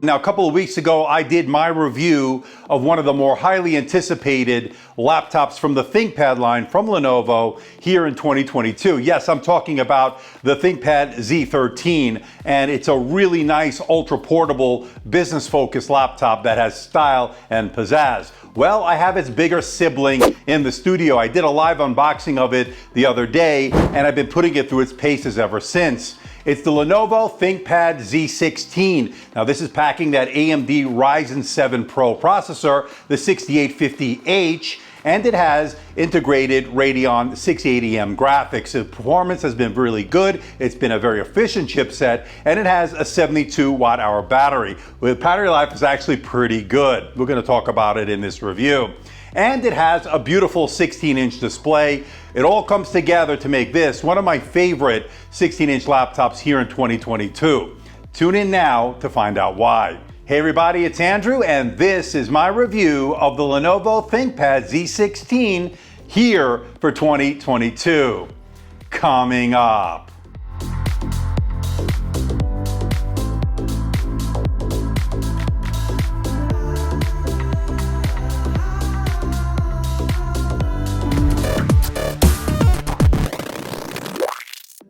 Now, a couple of weeks ago, I did my review of one of the more highly anticipated laptops from the ThinkPad line from Lenovo here in 2022. Yes, I'm talking about the ThinkPad Z16, and it's a really nice, ultra-portable, business-focused laptop that has style and pizzazz. Well, I have its bigger sibling in the studio. I did a live unboxing of it the other day, and I've been putting it through its paces ever since. It's the Lenovo ThinkPad Z16. Now, this is packing that AMD Ryzen 7 Pro processor, the 6850H, and it has integrated Radeon 680M graphics. The performance has been really good. It's been a very efficient chipset, and it has a 72 watt-hour battery. The battery life is actually pretty good. We're going to talk about it in this review. And it has a beautiful 16-inch display. It all comes together to make this one of my favorite 16-inch laptops here in 2022. Tune in now to find out why. Hey everybody, it's Andrew, and this is my review of the Lenovo ThinkPad Z16 here for 2022. Coming up.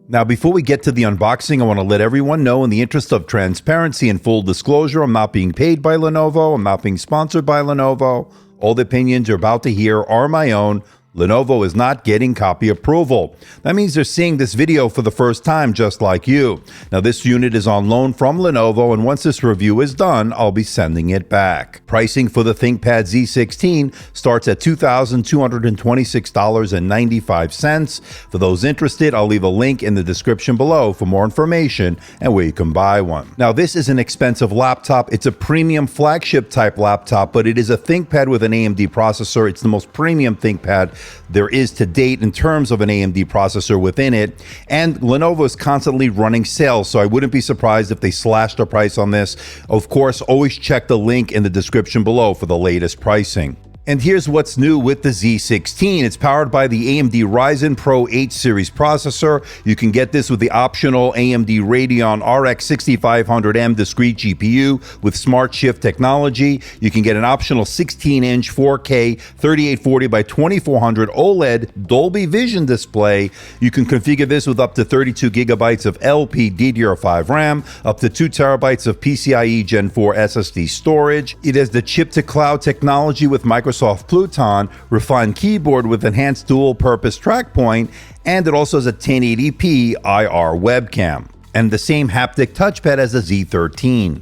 Now, before we get to the unboxing, I want to let everyone know, in the interest of transparency and full disclosure, I'm not being paid by Lenovo. I'm not being sponsored by Lenovo. All the opinions you're about to hear are my own. Lenovo is not getting copy approval. That means they're seeing this video for the first time, just like you. Now, this unit is on loan from Lenovo, and once this review is done, I'll be sending it back. Pricing for the ThinkPad Z16 starts at $2,226.95. For those interested, I'll leave a link in the description below for more information and where you can buy one. Now, this is an expensive laptop. It's a premium flagship type laptop, but it is a ThinkPad with an AMD processor. It's the most premium ThinkPad there is to date in terms of an AMD processor within it, and Lenovo is constantly running sales, so I wouldn't be surprised if they slashed the price on this. Of course, always check the link in the description below for the latest pricing. And here's what's new with the Z16. It's powered by the AMD Ryzen Pro 8 series processor. You can get this with the optional AMD Radeon RX 6500M discrete GPU with Smart Shift technology. You can get an optional 16-inch 4K 3840 by 2400 OLED Dolby Vision display. You can configure this with up to 32 gigabytes of LPDDR5 RAM, up to 2 terabytes of PCIe Gen 4 SSD storage. It has the chip-to-cloud technology with Microsoft Pluton, refined keyboard with enhanced dual-purpose TrackPoint, and it also has a 1080p IR webcam, and the same haptic touchpad as the Z13.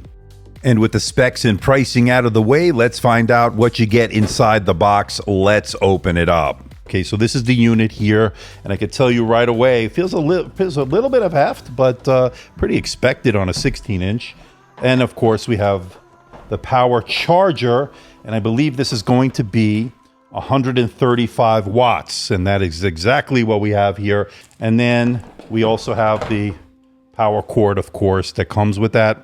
And with the specs and pricing out of the way, let's find out what you get inside the box. Let's open it up. Okay, so this is the unit here, and I can tell you right away, it feels a little bit of heft, but pretty expected on a 16-inch. And of course, we have the power charger, and I believe this is going to be 135 watts, and that is exactly what we have here. And then we also have the power cord, of course, that comes with that.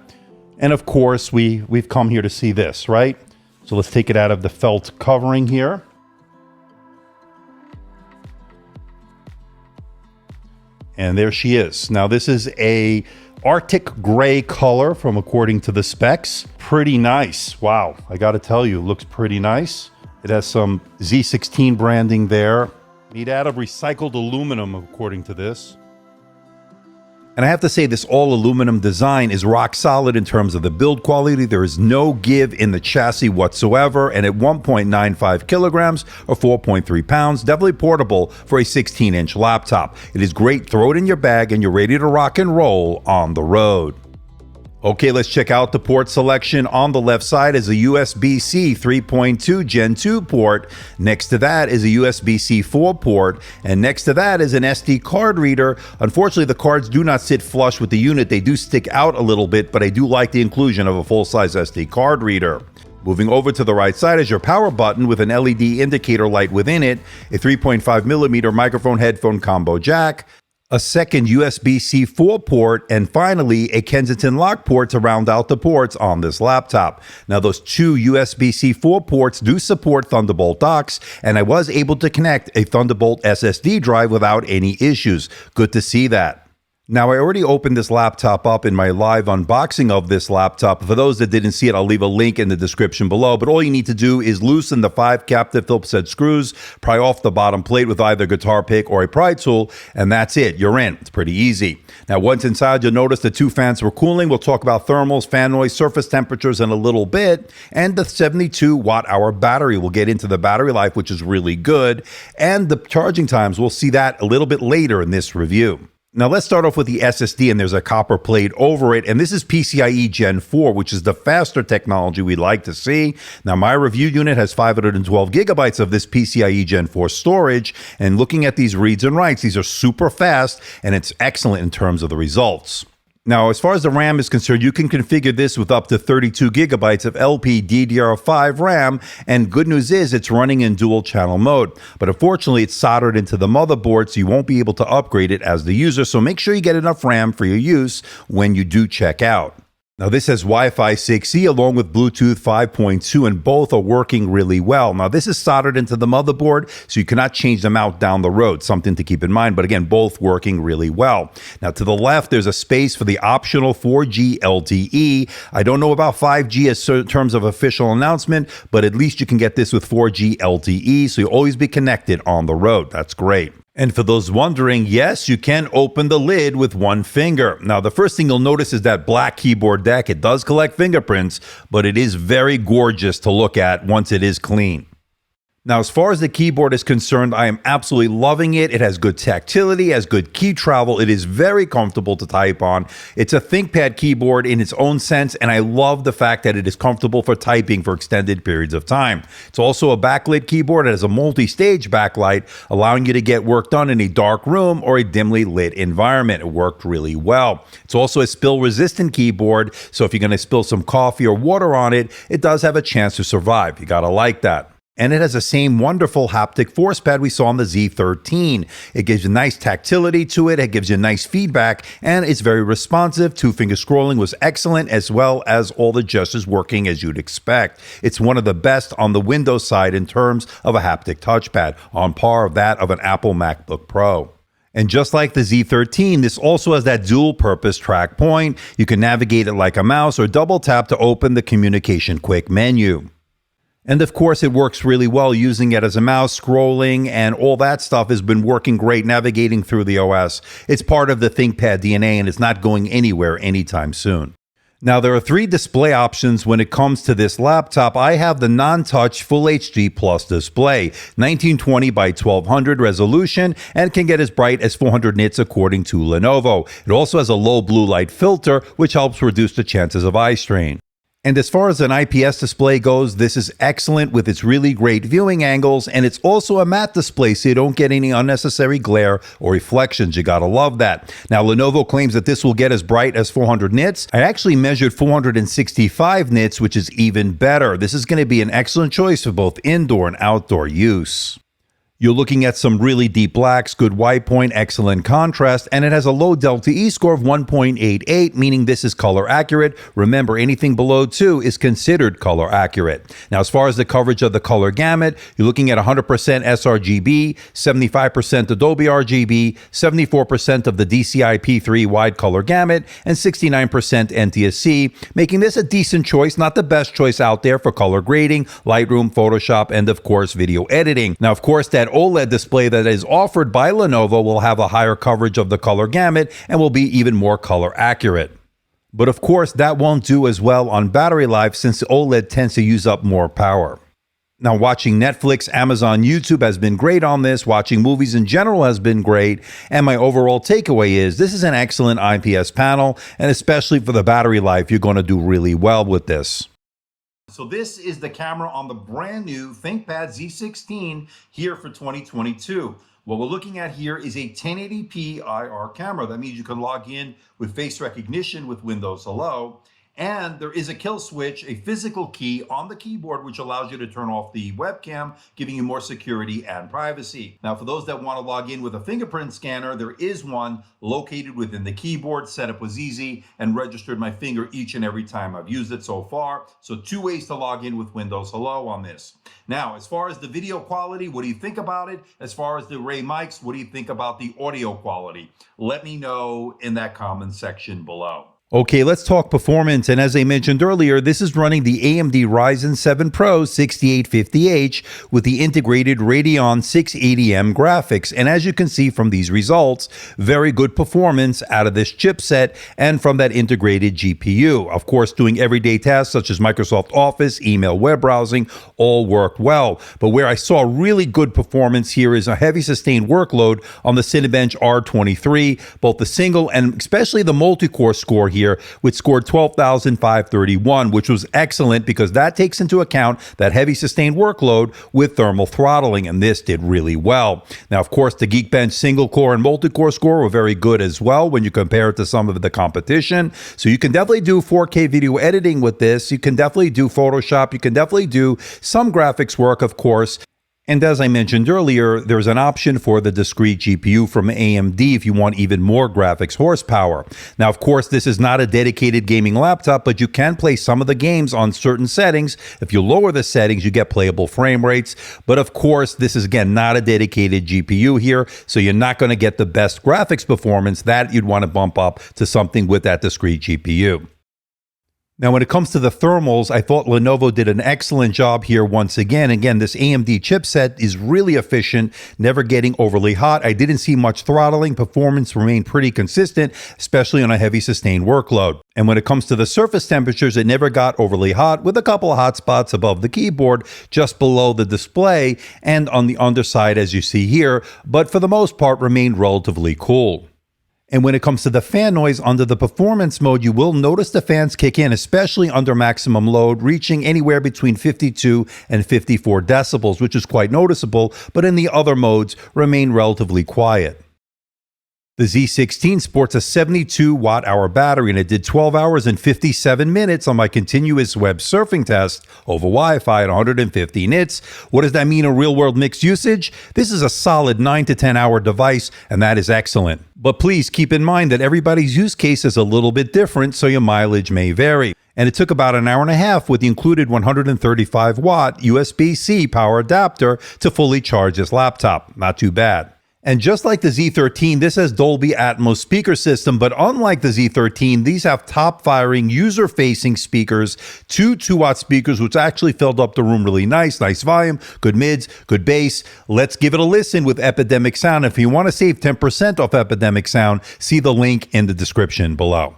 And of course, we've come here to see this, right? So let's take it out of the felt covering here. And there she is. Now, this is a Arctic gray color from according to the specs. Pretty nice. Wow, I gotta tell you, looks pretty nice. It has some Z16 branding there. Made out of recycled aluminum according to this. And I have to say, this all aluminum design is rock solid in terms of the build quality. There is no give in the chassis whatsoever, and at 1.95 kilograms or 4.3 pounds, definitely portable for a 16-inch laptop. It is great. Throw it in your bag and you're ready to rock and roll on the road. Okay, let's check out the port selection. On the left side is a USB-C 3.2 Gen 2 port. Next to that is a USB-C 4 port. And next to that is an SD card reader. Unfortunately, the cards do not sit flush with the unit. They do stick out a little bit, but I do like the inclusion of a full-size SD card reader. Moving over to the right side is your power button with an LED indicator light within it, a 3.5mm microphone headphone combo jack, a second USB-C 4 port, and finally a Kensington lock port to round out the ports on this laptop. Now, those two USB-C 4 ports do support Thunderbolt docks, and I was able to connect a Thunderbolt SSD drive without any issues. Good to see that. Now, I already opened this laptop up in my live unboxing of this laptop. For those that didn't see it, I'll leave a link in the description below. But all you need to do is loosen the 5 captive Phillips head screws, pry off the bottom plate with either a guitar pick or a pry tool, and that's it. You're in. It's pretty easy. Now, once inside, you'll notice the 2 fans were cooling. We'll talk about thermals, fan noise, surface temperatures in a little bit, and the 72 watt-hour battery. We'll get into the battery life, which is really good, and the charging times. We'll see that a little bit later in this review. Now let's start off with the SSD, and there's a copper plate over it, and this is PCIe Gen 4, which is the faster technology we'd like to see. Now my review unit has 512 gigabytes of this PCIe Gen 4 storage, and looking at these reads and writes, these are super fast, and it's excellent in terms of the results. Now, as far as the RAM is concerned, you can configure this with up to 32 gigabytes of LPDDR5 RAM, and good news is it's running in dual channel mode. But unfortunately, it's soldered into the motherboard, so you won't be able to upgrade it as the user. So make sure you get enough RAM for your use when you do check out. Now this has Wi-Fi 6E along with Bluetooth 5.2, and both are working really well. Now this is soldered into the motherboard, so you cannot change them out down the road, something to keep in mind, but again, both working really well. Now to the left, there's a space for the optional 4G LTE. I don't know about 5G as in terms of official announcement, but at least you can get this with 4G LTE, so you'll always be connected on the road. That's great. And for those wondering, yes, you can open the lid with one finger. Now, the first thing you'll notice is that black keyboard deck. It does collect fingerprints, but it is very gorgeous to look at once it is clean. Now, as far as the keyboard is concerned, I am absolutely loving it. It has good tactility, has good key travel. It is very comfortable to type on. It's a ThinkPad keyboard in its own sense, and I love the fact that it is comfortable for typing for extended periods of time. It's also a backlit keyboard. It has a multi-stage backlight, allowing you to get work done in a dark room or a dimly lit environment. It worked really well. It's also a spill-resistant keyboard, so if you're going to spill some coffee or water on it, it does have a chance to survive. You got to like that. And it has the same wonderful haptic ForcePad we saw on the Z13. It gives you nice tactility to it, it gives you nice feedback, and it's very responsive. 2-finger scrolling was excellent, as well as all the gestures working as you'd expect. It's one of the best on the Windows side in terms of a haptic touchpad, on par of that of an Apple MacBook Pro. And just like the Z13, this also has that dual-purpose TrackPoint. You can navigate it like a mouse or double tap to open the communication quick menu. And of course, it works really well using it as a mouse, scrolling, and all that stuff has been working great navigating through the OS. It's part of the ThinkPad DNA, and it's not going anywhere anytime soon. Now, there are 3 display options when it comes to this laptop. I have the non-touch Full HD Plus display, 1920 by 1200 resolution, and can get as bright as 400 nits according to Lenovo. It also has a low blue light filter, which helps reduce the chances of eye strain. And as far as an IPS display goes, this is excellent with its really great viewing angles, and it's also a matte display, so you don't get any unnecessary glare or reflections. You gotta love that. Now, Lenovo claims that this will get as bright as 400 nits. I actually measured 465 nits, which is even better. This is gonna be an excellent choice for both indoor and outdoor use. You're looking at some really deep blacks, good white point, excellent contrast, and it has a low delta E score of 1.88, meaning this is color accurate. Remember, anything below 2 is considered color accurate. Now, as far as the coverage of the color gamut, you're looking at 100% sRGB, 75% Dolby RGB, 74% of the DCI P3 wide color gamut, and 69% NTSC, making this a decent choice, not the best choice out there for color grading, Lightroom, Photoshop, and of course, video editing. Now, of course, that OLED display that is offered by Lenovo will have a higher coverage of the color gamut and will be even more color accurate. But of course, that won't do as well on battery life since OLED tends to use up more power. Now, watching Netflix, Amazon, YouTube has been great on this. Watching movies in general has been great. And my overall takeaway is this is an excellent IPS panel, and especially for the battery life, you're going to do really well with this. So this is the camera on the brand new ThinkPad Z16 here for 2022. What we're looking at here is a 1080p IR camera. That means you can log in with face recognition with Windows Hello. And there is a kill switch, a physical key on the keyboard, which allows you to turn off the webcam, giving you more security and privacy. Now, for those that want to log in with a fingerprint scanner, there is one located within the keyboard. Setup was easy and registered my finger each and every time I've used it so far. So 2 ways to log in with Windows Hello on this. Now, as far as the video quality, what do you think about it? As far as the array mics, what do you think about the audio quality? Let me know in that comment section below. Okay, let's talk performance. And as I mentioned earlier, this is running the AMD Ryzen 7 Pro 6850H with the integrated Radeon 680M graphics. And as you can see from these results, very good performance out of this chipset and from that integrated GPU. Of course, doing everyday tasks such as Microsoft Office, email, web browsing, all worked well. But where I saw really good performance here is a heavy sustained workload on the Cinebench R23, both the single and especially the multi-core score here, which scored 12,531, which was excellent because that takes into account that heavy sustained workload with thermal throttling, and this did really well. Now, of course, the Geekbench single core and multi-core score were very good as well when you compare it to some of the competition. So you can definitely do 4K video editing with this. You can definitely do Photoshop. You can definitely do some graphics work, of course. And as I mentioned earlier, there's an option for the discrete GPU from AMD if you want even more graphics horsepower. Now, of course, this is not a dedicated gaming laptop, but you can play some of the games on certain settings. If you lower the settings, you get playable frame rates. But of course, this is, again, not a dedicated GPU here, so you're not going to get the best graphics performance. That you'd want to bump up to something with that discrete GPU. Now, when it comes to the thermals, I thought Lenovo did an excellent job here once again. Again, this AMD chipset is really efficient, never getting overly hot. I didn't see much throttling. Performance remained pretty consistent, especially on a heavy sustained workload. And when it comes to the surface temperatures, it never got overly hot, with a couple of hot spots above the keyboard, just below the display, and on the underside, as you see here, but for the most part remained relatively cool. And when it comes to the fan noise under the performance mode, you will notice the fans kick in, especially under maximum load, reaching anywhere between 52 and 54 decibels, which is quite noticeable, but in the other modes remain relatively quiet. The Z16 sports a 72 watt-hour battery, and it did 12 hours and 57 minutes on my continuous web surfing test over Wi-Fi at 150 nits. What does that mean in real-world mixed usage? This is a solid 9 to 10 hour device, and that is excellent. But please keep in mind that everybody's use case is a little bit different, so your mileage may vary. And it took about an hour and a half with the included 135 watt USB-C power adapter to fully charge this laptop. Not too bad. And just like the Z13, this has Dolby Atmos speaker system, but unlike the Z13, these have top-firing, user-facing speakers, two 2-watt speakers, which actually filled up the room really nice volume, good mids, good bass. Let's give it a listen with Epidemic Sound. If you want to save 10% off Epidemic Sound, see the link in the description below.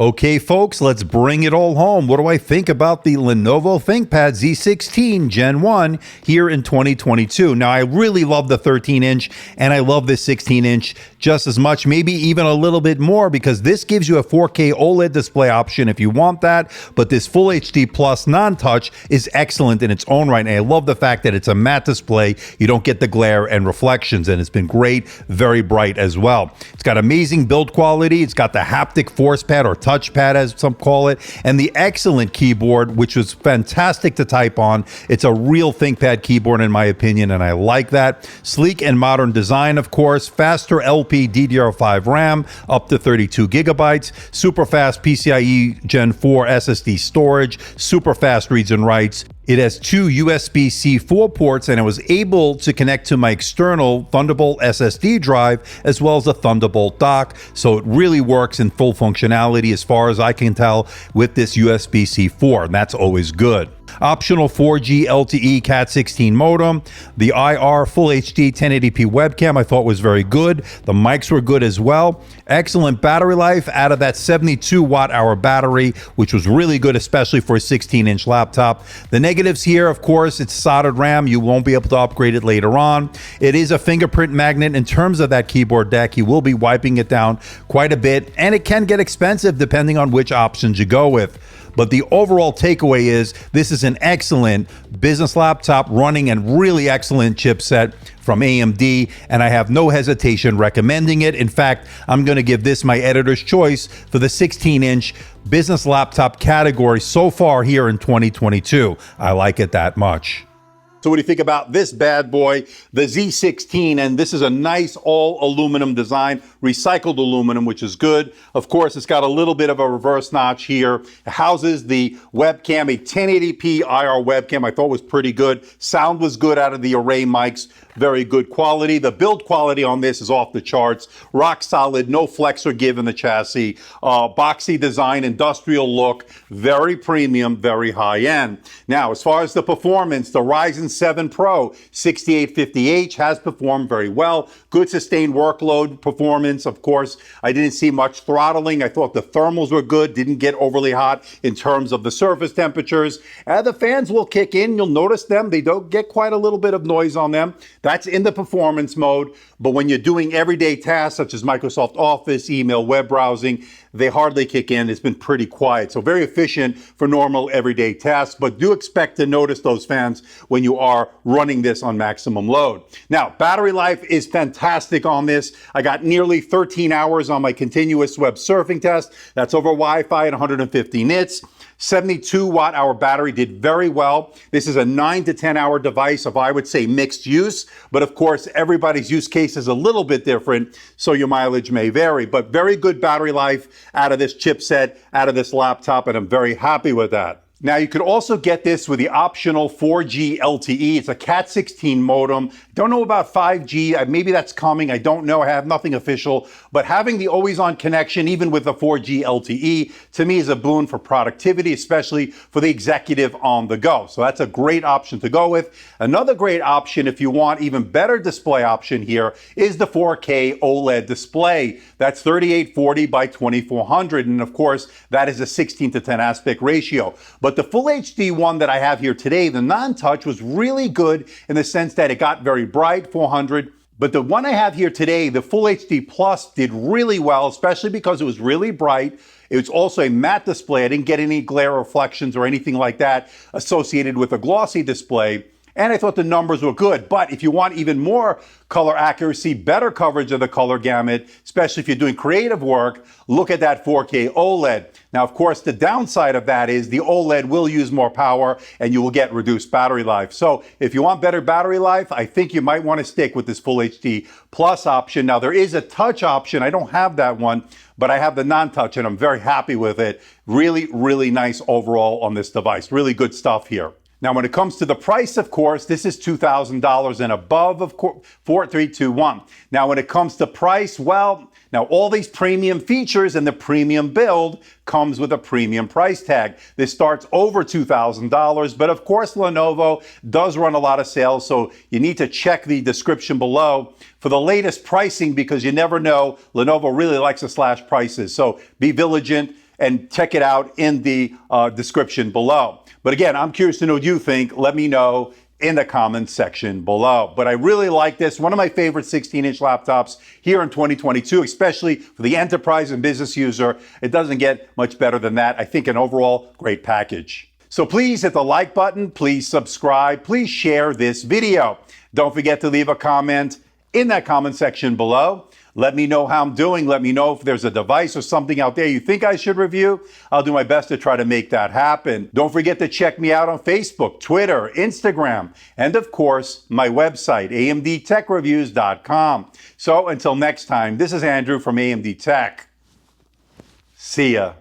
Okay, folks, let's bring it all home. What do I think about the Lenovo ThinkPad Z16 Gen 1 here in 2022? Now, I really love the 13-inch, and I love this 16-inch just as much, maybe even a little bit more, because this gives you a 4K OLED display option if you want that, but this Full HD Plus non-touch is excellent in its own right, and I love the fact that it's a matte display. You don't get the glare and reflections, and it's been great, very bright as well. It's got amazing build quality. It's got the haptic ForcePad or touchpad, as some call it, and the excellent keyboard, which was fantastic to type on. It's a real ThinkPad keyboard in my opinion, and I like that. Sleek and modern design, of course, faster LP DDR5 RAM up to 32 gigabytes, super fast PCIe Gen 4 SSD storage, super fast reads and writes. It has two USB-C 4 ports, and I was able to connect to my external Thunderbolt SSD drive as well as a Thunderbolt dock. So it really works in full functionality as far as I can tell with this USB-C 4, and that's always good. Optional 4G LTE Cat 16 modem. The IR Full HD 1080p webcam I thought was very good. The mics were good as well. Excellent battery life out of that 72 watt hour battery, which was really good, especially for a 16-inch laptop. The negatives here, of course, it's soldered RAM. You won't be able to upgrade it later on. It is a fingerprint magnet. In terms of that keyboard deck, you will be wiping it down quite a bit, and it can get expensive depending on which options you go with. But the overall takeaway is this is an excellent business laptop running and really excellent chipset from AMD, and I have no hesitation recommending it. In fact, I'm going to give this my editor's choice for the 16-inch business laptop category so far here in 2022. I like it that much. So what do you think about this bad boy, the Z16? And this is a nice all aluminum design, recycled aluminum, which is good. Of course, it's got a little bit of a reverse notch here. It houses the webcam, a 1080p IR webcam. I thought was pretty good. Sound was good out of the array mics. Very good quality. The build quality on this is off the charts. Rock solid, no flex or give in the chassis. Boxy design, industrial look, very premium, very high end. Now, as far as the performance, the Ryzen 7 Pro 6850H has performed very well. Good sustained workload performance. Of course, I didn't see much throttling. I thought the thermals were good. Didn't get overly hot in terms of the surface temperatures. The fans will kick in. You'll notice them. They don't get quite a little bit of noise on them. That's in the performance mode. But when you're doing everyday tasks such as Microsoft Office, email, web browsing, they hardly kick in. It's been pretty quiet. So very efficient for normal everyday tasks, but do expect to notice those fans when you are running this on maximum load. Now, battery life is fantastic on this. I got nearly 13 hours on my continuous web surfing test. That's over Wi-Fi at 150 nits. 72 watt hour battery, did very well. This is a 9 to 10 hour device of, I would say, mixed use. But of course, everybody's use case is a little bit different, so your mileage may vary. But very good battery life out of this chipset, out of this laptop, and I'm very happy with that. Now, you could also get this with the optional 4G LTE. It's a Cat 16 modem. Don't know about 5G. Maybe that's coming. I don't know. I have nothing official. But having the always-on connection, even with the 4G LTE, to me is a boon for productivity, especially for the executive on the go. So that's a great option to go with. Another great option, if you want even better display option here, is the 4K OLED display. That's 3840 by 2400. And of course, that is a 16:10 aspect ratio. But the Full HD one that I have here today, the non-touch, was really good in the sense that it got very bright, 400. But the one I have here today, the Full HD Plus, did really well, especially because it was really bright. It was also a matte display. I didn't get any glare reflections or anything like that associated with a glossy display. And I thought the numbers were good. But if you want even more color accuracy, better coverage of the color gamut, especially if you're doing creative work, look at that 4K OLED. Now, of course, the downside of that is the OLED will use more power and you will get reduced battery life. So if you want better battery life, I think you might want to stick with this Full HD Plus option. Now, there is a touch option. I don't have that one, but I have the non-touch and I'm very happy with it. Really, really nice overall on this device. Really good stuff here. Now, when it comes to the price, of course, this is $2,000 and above, of course, 4321. Now, when it comes to price, well, now all these premium features and the premium build comes with a premium price tag. This starts over $2,000, but of course, Lenovo does run a lot of sales, so you need to check the description below for the latest pricing because you never know. Lenovo really likes to slash prices, so be vigilant and check it out in the description below. But again, I'm curious to know what you think. Let me know in the comments section below. But I really like this. One of my favorite 16-inch laptops here in 2022, especially for the enterprise and business user. It doesn't get much better than that. I think an overall great package. So please hit the like button. Please subscribe. Please share this video. Don't forget to leave a comment in that comment section below. Let me know how I'm doing. Let me know if there's a device or something out there you think I should review. I'll do my best to try to make that happen. Don't forget to check me out on Facebook, Twitter, Instagram, and of course, my website, amdtechreviews.com. So until next time, this is Andrew from AMD Tech. See ya.